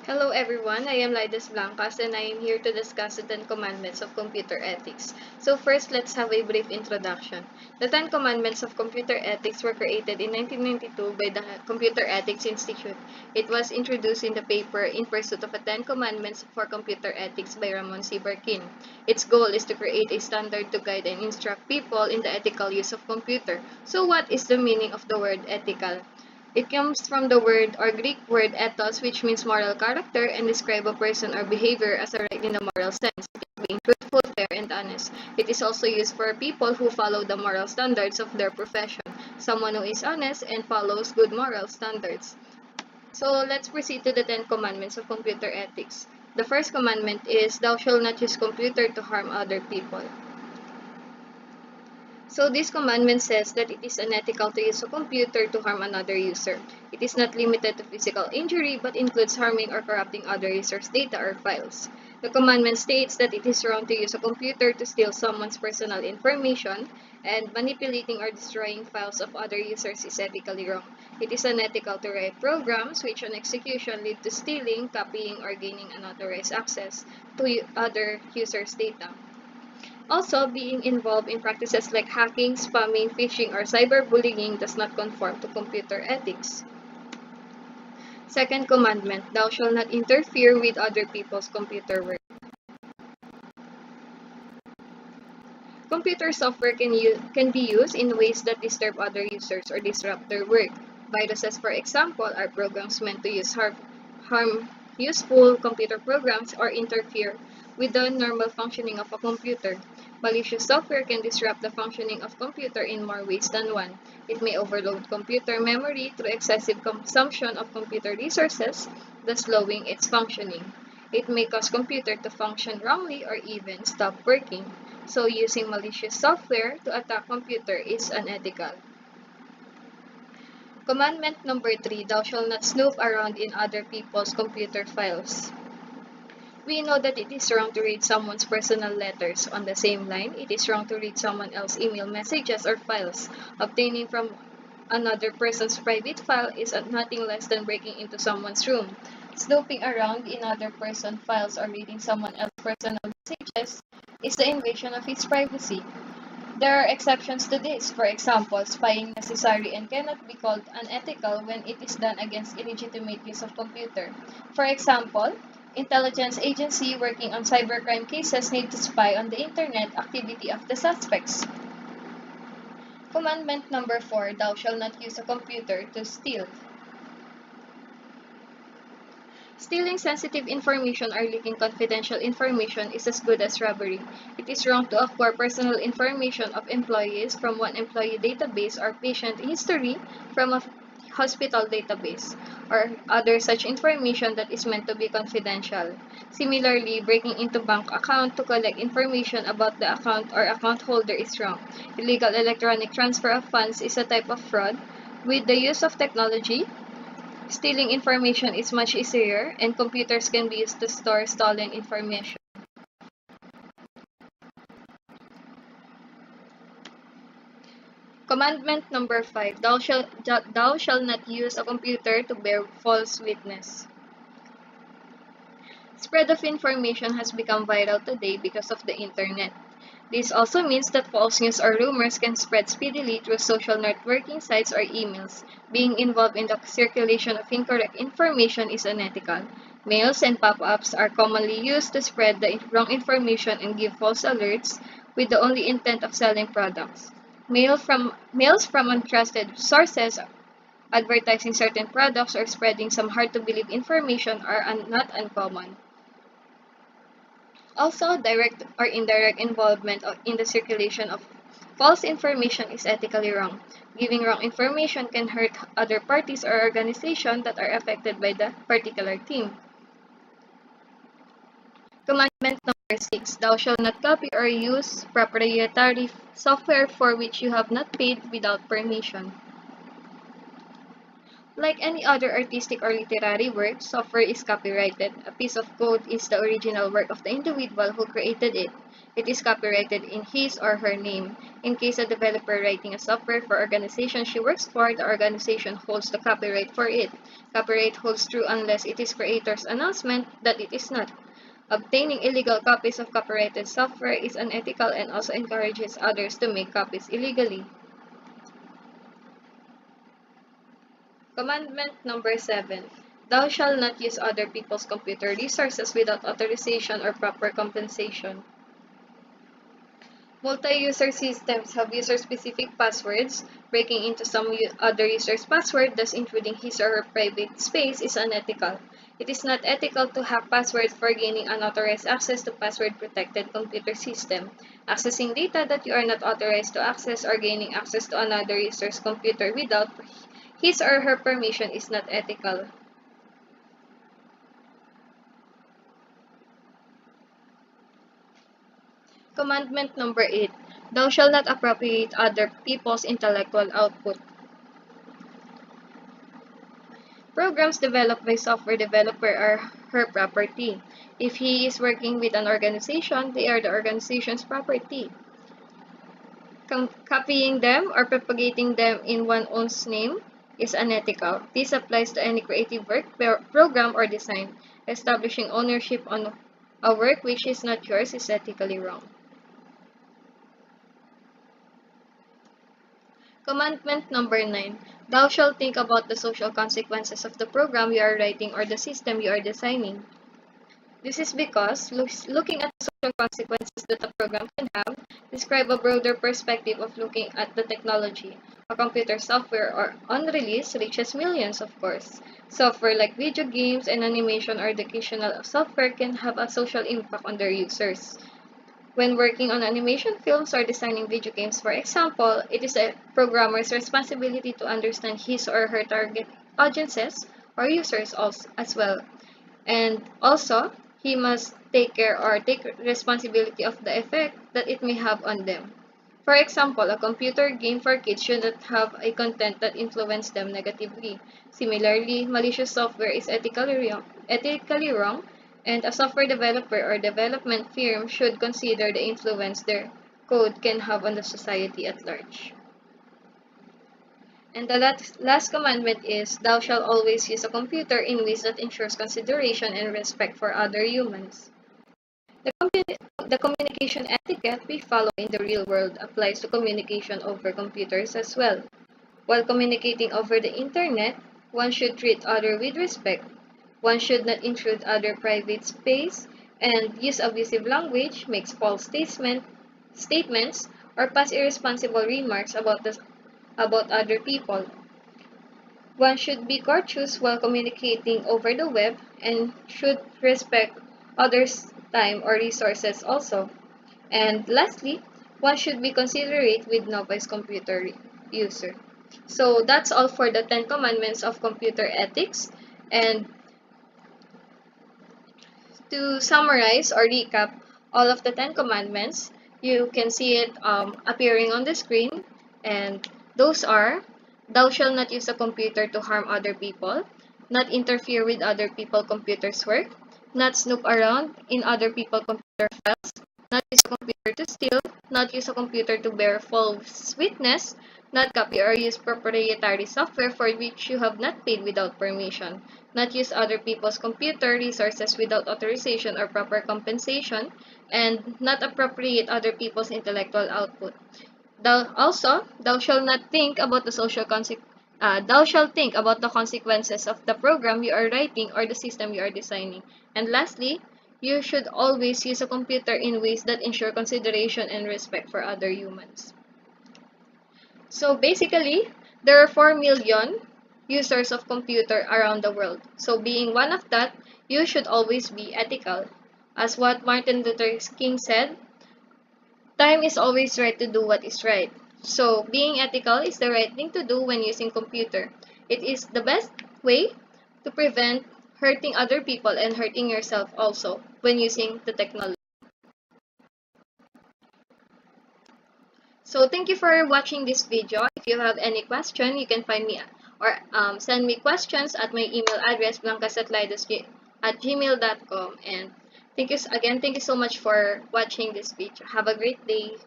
Hello everyone, I am Lides Blancas and I am here to discuss the 10 Commandments of Computer Ethics. So first, let's have a brief introduction. The 10 Commandments of Computer Ethics were created in 1992 by the Computer Ethics Institute. It was introduced in the paper In Pursuit of the 10 Commandments for Computer Ethics by Ramon C. Barkin. Its goal is to create a standard to guide and instruct people in the ethical use of computer. So what is the meaning of the word ethical? It comes from the word or Greek word ethos, which means moral character and describe a person or behavior as a right in the moral sense, being truthful, fair, and honest. It is also used for people who follow the moral standards of their profession, someone who is honest and follows good moral standards. So let's proceed to the 10 commandments of computer ethics. The first commandment is, thou shalt not use computer to harm other people. So this commandment says that it is unethical to use a computer to harm another user. It is not limited to physical injury but includes harming or corrupting other users' data or files. The commandment states that it is wrong to use a computer to steal someone's personal information, and manipulating or destroying files of other users is ethically wrong. It is unethical to write programs which on execution lead to stealing, copying, or gaining unauthorized access to other users' data. Also, being involved in practices like hacking, spamming, phishing, or cyberbullying does not conform to computer ethics. Second commandment, thou shalt not interfere with other people's computer work. Computer software can be used in ways that disturb other users or disrupt their work. Viruses, for example, are programs meant to harm useful computer programs or interfere with the normal functioning of a computer. Malicious software can disrupt the functioning of computer in more ways than one. It may overload computer memory through excessive consumption of computer resources, thus slowing its functioning. It may cause computer to function wrongly or even stop working. So using malicious software to attack computer is unethical. Commandment number 3, thou shalt not snoop around in other people's computer files. We know that it is wrong to read someone's personal letters. On the same line, it is wrong to read someone else's email messages or files. Obtaining from another person's private file is nothing less than breaking into someone's room. Snooping around in other person's files or reading someone else's personal messages is the invasion of his privacy. There are exceptions to this. For example, spying necessary and cannot be called unethical when it is done against illegitimate use of computer. For example, intelligence agency working on cybercrime cases need to spy on the internet activity of the suspects. Commandment number 4, thou shalt not use a computer to steal. Stealing sensitive information or leaking confidential information is as good as robbery. It is wrong to acquire personal information of employees from one employee database or patient history from a hospital database, or other such information that is meant to be confidential. Similarly, breaking into bank account to collect information about the account or account holder is wrong. Illegal electronic transfer of funds is a type of fraud. With the use of technology, stealing information is much easier, and computers can be used to store stolen information. Commandment number 5, thou shalt not use a computer to bear false witness. Spread of information has become viral today because of the internet. This also means that false news or rumors can spread speedily through social networking sites or emails. Being involved in the circulation of incorrect information is unethical. Mails and pop-ups are commonly used to spread the wrong information and give false alerts with the only intent of selling products. Mails from untrusted sources advertising certain products or spreading some hard-to-believe information are not uncommon. Also, direct or indirect involvement in the circulation of false information is ethically wrong. Giving wrong information can hurt other parties or organizations that are affected by the particular theme. Commandment number 6, thou shalt not copy or use proprietary software for which you have not paid without permission. Like any other artistic or literary work, software is copyrighted. A piece of code is the original work of the individual who created it. It is copyrighted in his or her name. In case a developer writing a software for organization she works for, the organization holds the copyright for it. Copyright holds true unless it is creator's announcement that it is not. Obtaining illegal copies of copyrighted software is unethical and also encourages others to make copies illegally. Commandment number 7. Thou shalt not use other people's computer resources without authorization or proper compensation. Multi-user systems have user-specific passwords. Breaking into some other user's password, thus intruding his or her private space, is unethical. It is not ethical to hack passwords for gaining unauthorized access to password-protected computer system. Accessing data that you are not authorized to access or gaining access to another user's computer without his or her permission is not ethical. Commandment number 8. Thou shalt not appropriate other people's intellectual output. Programs developed by software developer are her property. If he is working with an organization, they are the organization's property. Copying them or propagating them in one's own name is unethical. This applies to any creative work, program, or design. Establishing ownership on a work which is not yours is ethically wrong. Commandment number 9. Thou shalt think about the social consequences of the program you are writing or the system you are designing. This is because looking at the social consequences that a program can have describe a broader perspective of looking at the technology. A computer software or on release reaches millions, of course. Software like video games and animation or educational software can have a social impact on their users. When working on animation films or designing video games, for example, it is a programmer's responsibility to understand his or her target audiences or users also, as well. And also, he must take care or take responsibility of the effect that it may have on them. For example, a computer game for kids should not have a content that influences them negatively. Similarly, malicious software is ethically wrong, and a software developer or development firm should consider the influence their code can have on the society at large. And the last commandment is, Thou shalt always use a computer in ways that ensures consideration and respect for other humans. The communication etiquette we follow in the real world applies to communication over computers as well. While communicating over the internet, one should treat others with respect. One should not intrude other private space and use abusive language, makes false statements, or pass irresponsible remarks about other people. One should be courteous while communicating over the web and should respect others' time or resources also. And lastly, one should be considerate with novice computer user. So that's all for the 10 commandments of computer ethics. And to summarize or recap all of the 10 commandments, you can see it appearing on the screen. And those are, thou shalt not use a computer to harm other people, not interfere with other people's computers' work, not snoop around in other people's computer files, not use a computer to steal, not use a computer to bear false witness, not copy or use proprietary software for which you have not paid without permission, not use other people's computer resources without authorization or proper compensation, and not appropriate other people's intellectual output. Thou shalt not think about the thou shalt think about the consequences of the program you are writing or the system you are designing. And lastly, you should always use a computer in ways that ensure consideration and respect for other humans. So basically, there are 4 million users of computer around the world. So being one of that, you should always be ethical. As what Martin Luther King said, time is always right to do what is right. So being ethical is the right thing to do when using computer. It is the best way to prevent hurting other people and hurting yourself also when using the technology. So thank you for watching this video. If you have any question, you can find me or or send me questions at my email address, blancas@gmail.com. And thank you so much for watching this video. Have a great day.